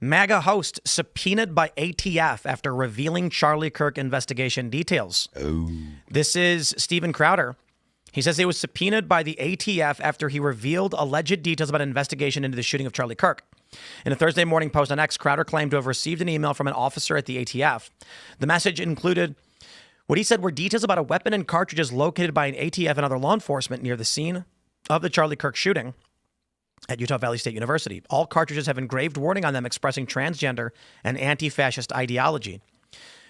MAGA host subpoenaed by ATF after revealing Charlie Kirk investigation details. Oh. This is Steven Crowder. He says he was subpoenaed by the ATF after he revealed alleged details about an investigation into the shooting of Charlie Kirk. In a Thursday morning post on X, Crowder claimed to have received an email from an officer at the ATF. The message included what he said were details about a weapon and cartridges located by an ATF and other law enforcement near the scene of the Charlie Kirk shooting at Utah Valley State University. All cartridges have engraved wording on them expressing transgender and anti-fascist ideology.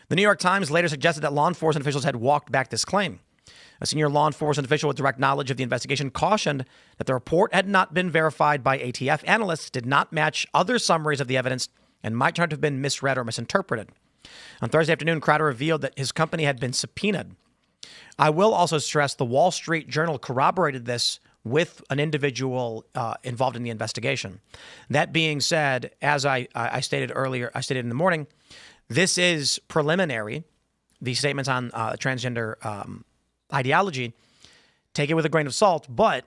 The New York Times later suggested that law enforcement officials had walked back this claim. A senior law enforcement official with direct knowledge of the investigation cautioned that the report had not been verified by ATF analysts, did not match other summaries of the evidence, and might not have been misread or misinterpreted. On Thursday afternoon, Crowder revealed that his company had been subpoenaed. I will also stress the Wall Street Journal corroborated this with an individual involved in the investigation. That being said, as I stated earlier, I stated in the morning, this is preliminary. These statements on transgender ideology, take it with a grain of salt, but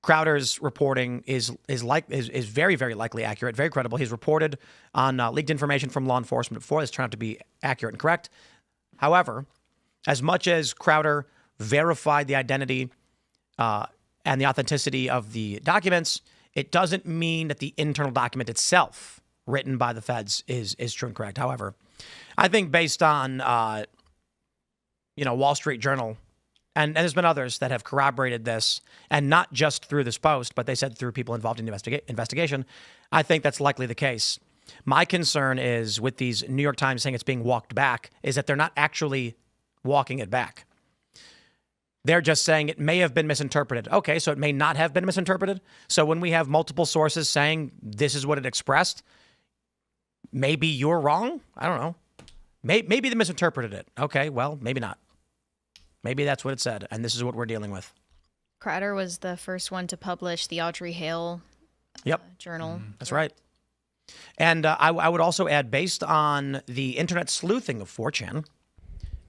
Crowder's reporting is very, very likely accurate, very credible. He's reported on leaked information from law enforcement before. This turned out to be accurate and correct. However, as much as Crowder verified the identity and the authenticity of the documents, it doesn't mean that the internal document itself, written by the feds, is true and correct. However, I think based on Wall Street Journal, and there's been others that have corroborated this, and not just through this post, but they said through people involved in the investigation, I think that's likely the case. My concern is with these New York Times saying it's being walked back, is that they're not actually walking it back. They're just saying it may have been misinterpreted. Okay, so it may not have been misinterpreted. So when we have multiple sources saying this is what it expressed, maybe you're wrong. I don't know. Maybe they misinterpreted it. Okay, well, maybe not. Maybe that's what it said, and this is what we're dealing with. Crowder was the first one to publish the Audrey Hale journal. That's right. And I would also add, based on the internet sleuthing of 4chan,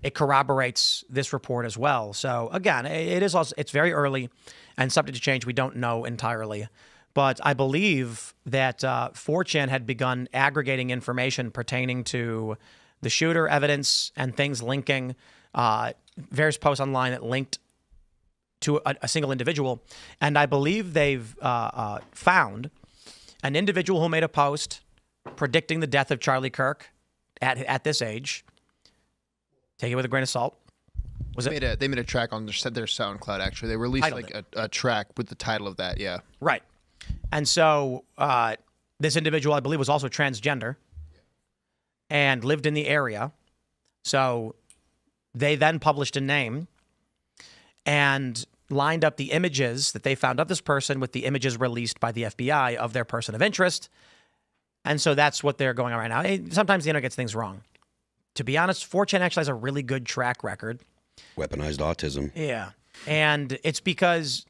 it corroborates this report as well. So again, it's very early and subject to change. We don't know entirely. But I believe that 4chan had begun aggregating information pertaining to the shooter evidence and things linking various posts online that linked to a single individual. And I believe they've found an individual who made a post predicting the death of Charlie Kirk at this age. Take it with a grain of salt. They made a track on their SoundCloud, actually. They released a track with the title of that, yeah. Right. And so this individual, I believe, was also transgender and lived in the area. So they then published a name and lined up the images that they found of this person with the images released by the FBI of their person of interest. And so that's what they're going on right now. Sometimes the internet gets things wrong. To be honest, 4chan actually has a really good track record. Weaponized autism. Yeah. And it's because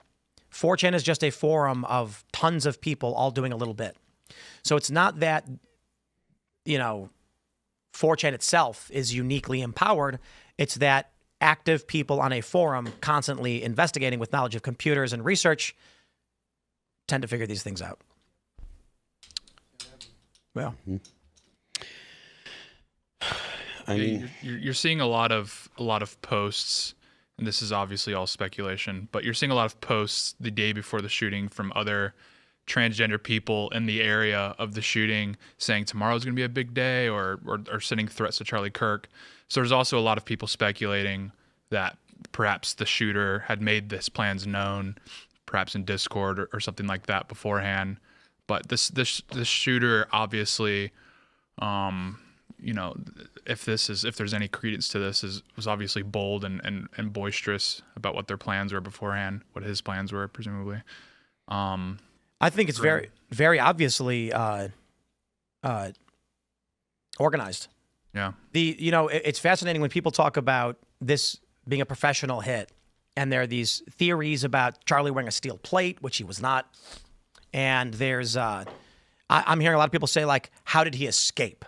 4chan is just a forum of tons of people all doing a little bit. So it's not that, 4chan itself is uniquely empowered. It's that active people on a forum constantly investigating with knowledge of computers and research tend to figure these things out. Well, I mean, you're seeing a lot of posts, and this is obviously all speculation, but you're seeing a lot of posts the day before the shooting from other transgender people in the area of the shooting saying tomorrow's going to be a big day or sending threats to Charlie Kirk. So there's also a lot of people speculating that perhaps the shooter had made this plans known, perhaps in Discord or something like that beforehand. But this shooter obviously, if there's any credence to this, was obviously bold and boisterous about what their plans were beforehand, what his plans were presumably. I think it's very, very obviously organized. Yeah. It's fascinating when people talk about this being a professional hit, and there are these theories about Charlie wearing a steel plate, which he was not. And there's, I'm hearing a lot of people say, like, how did he escape?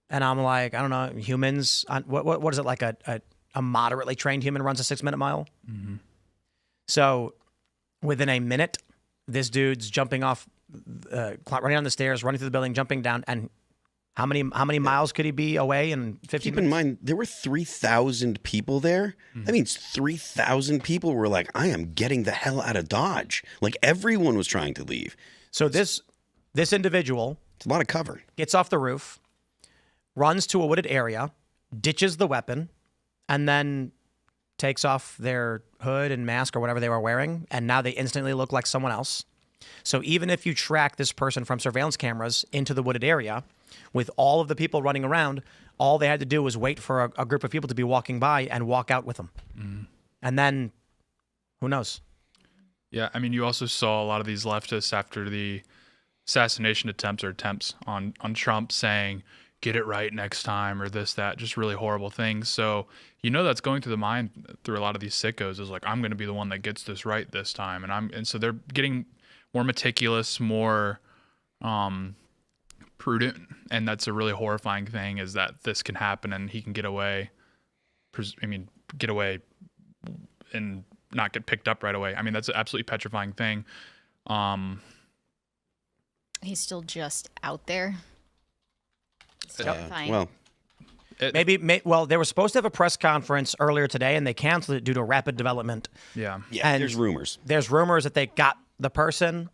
And I'm like, I don't know, humans, what is it, like a moderately trained human runs a 6-minute mile? Mm-hmm. So within a minute, this dude's jumping off running down the stairs, running through the building, jumping down, and how many miles could he be away in 15 Keep minutes? in mind, there were 3,000 people there. That means 3,000 people were like, I am getting the hell out of Dodge. Like, everyone was trying to leave. So this individual It's a lot of cover. gets off the roof, runs to a wooded area, ditches the weapon, and then takes off their hood and mask or whatever they were wearing, and now they instantly look like someone else. So even if you track this person from surveillance cameras into the wooded area, with all of the people running around, all they had to do was wait for a group of people to be walking by and walk out with them. And then, who knows? Yeah, I mean, you also saw a lot of these leftists after the assassination attempts on Trump saying, get it right next time, or this, that, just really horrible things. So, that's going through the mind through a lot of these sickos is like, I'm going to be the one that gets this right this time. And so they're getting more meticulous, more prudent. And that's a really horrifying thing, is that this can happen and he can get away. Get away and not get picked up right away. I mean, that's an absolutely petrifying thing. He's still just out there. Still fine. Well, Well, they were supposed to have a press conference earlier today, and they canceled it due to rapid development. Yeah. And there's rumors. There's rumors that they got the person,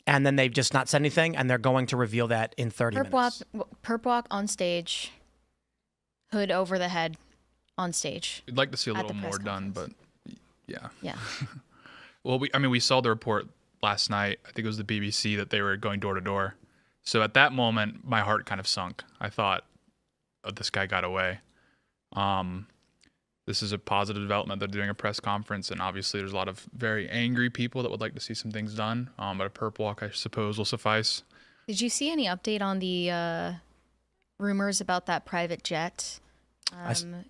and then they've just not said anything, and they're going to reveal that in 30 minutes. Perp walk on stage, hood over the head on stage. We'd like to see a At little the press more done, but conference. yeah. Yeah. Well, we saw the report last night. I think it was the BBC that they were going door to door. So at that moment, my heart kind of sunk. I thought, oh, this guy got away. This is a positive development. They're doing a press conference, and obviously there's a lot of very angry people that would like to see some things done. But a perp walk, I suppose, will suffice. Did you see any update on the rumors about that private jet?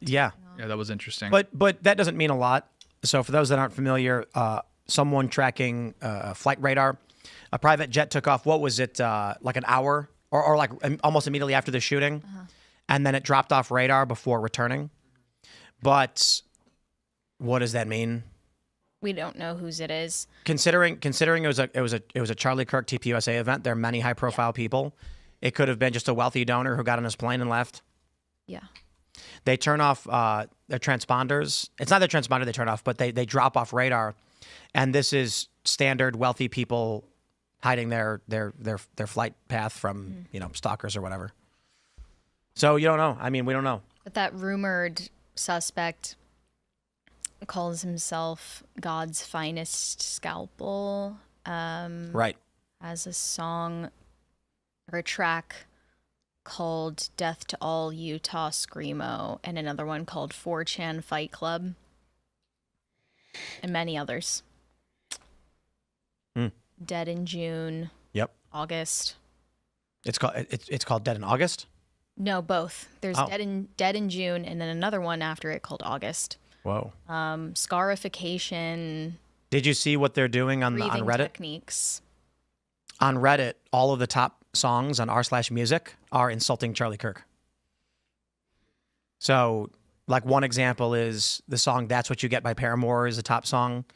Yeah. Yeah, that was interesting. But that doesn't mean a lot. So for those that aren't familiar, someone tracking flight radar, a private jet took off. What was it, like an hour or like almost immediately after the shooting? And then it dropped off radar before returning. But what does that mean? We don't know whose it is. Considering it was a Charlie Kirk TPUSA event, there are many high profile people. It could have been just a wealthy donor who got on his plane and left. Yeah. They turn off their transponders. It's not their transponder they turn off, but they drop off radar. And this is standard wealthy people hiding their flight path from, stalkers or whatever. So you don't know. I mean, we don't know. But that rumored suspect calls himself God's finest scalpel. Right. Has a song or a track called Death to All Utah Screamo, and another one called 4chan Fight Club, and many others. Dead in June. Yep. August. It's called Dead in August? No, both. There's Oh. Dead in June, and then another one after it called August. Whoa. Scarification. Did you see what they're doing on Breathing Reddit? techniques. On Reddit, all of the top songs on r/music are insulting Charlie Kirk. So, like one example is the song "That's What You Get" by Paramore is the top song.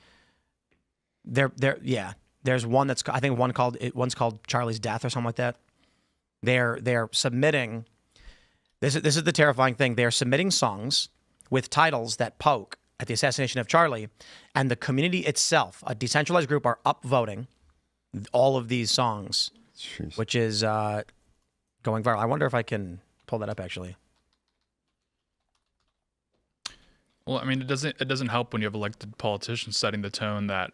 There's one that's one's called Charlie's Death or something like that. They're submitting. This is the terrifying thing. They're submitting songs with titles that poke at the assassination of Charlie, and the community itself, a decentralized group, are upvoting all of these songs, which is going viral. I wonder if I can pull that up actually. Well, I mean, it doesn't help when you have elected politicians setting the tone that,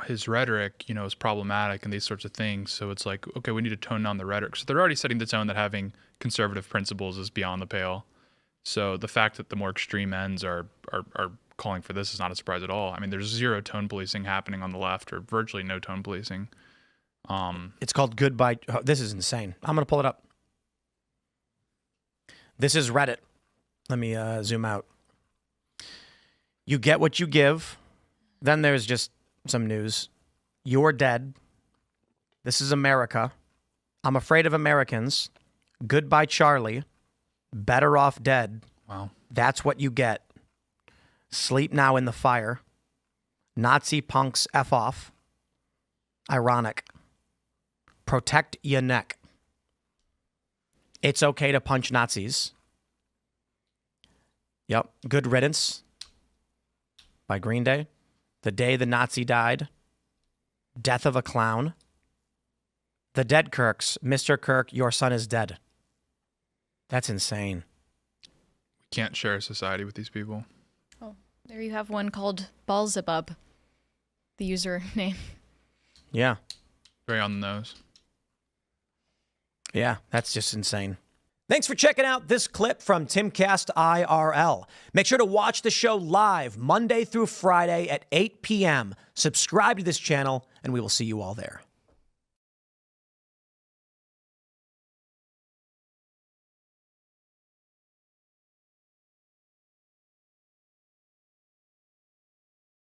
his rhetoric, is problematic and these sorts of things. So it's like, okay, we need to tone down the rhetoric. So they're already setting the tone that having conservative principles is beyond the pale. So the fact that the more extreme ends are calling for this is not a surprise at all. I mean, there's zero tone policing happening on the left, or virtually no tone policing. It's called Goodbye. Oh, this is insane. I'm going to pull it up. This is Reddit. Let me zoom out. You get what you give. Then there's just some news. You're dead. This is America. I'm afraid of Americans. Goodbye, Charlie. Better off dead. Wow. That's what you get. Sleep now in the fire. Nazi punks F off. Ironic. Protect your neck. It's okay to punch Nazis. Yep. Good Riddance by Green Day. The Day the Nazi Died. Death of a Clown. The Dead Kirks. Mr. Kirk, your son is dead. That's insane. We can't share a society with these people. Oh, there you have one called Balzabub, the username. Yeah. Very on the nose. Yeah, that's just insane. Thanks for checking out this clip from Timcast IRL. Make sure to watch the show live Monday through Friday at 8 p.m. Subscribe to this channel, and we will see you all there.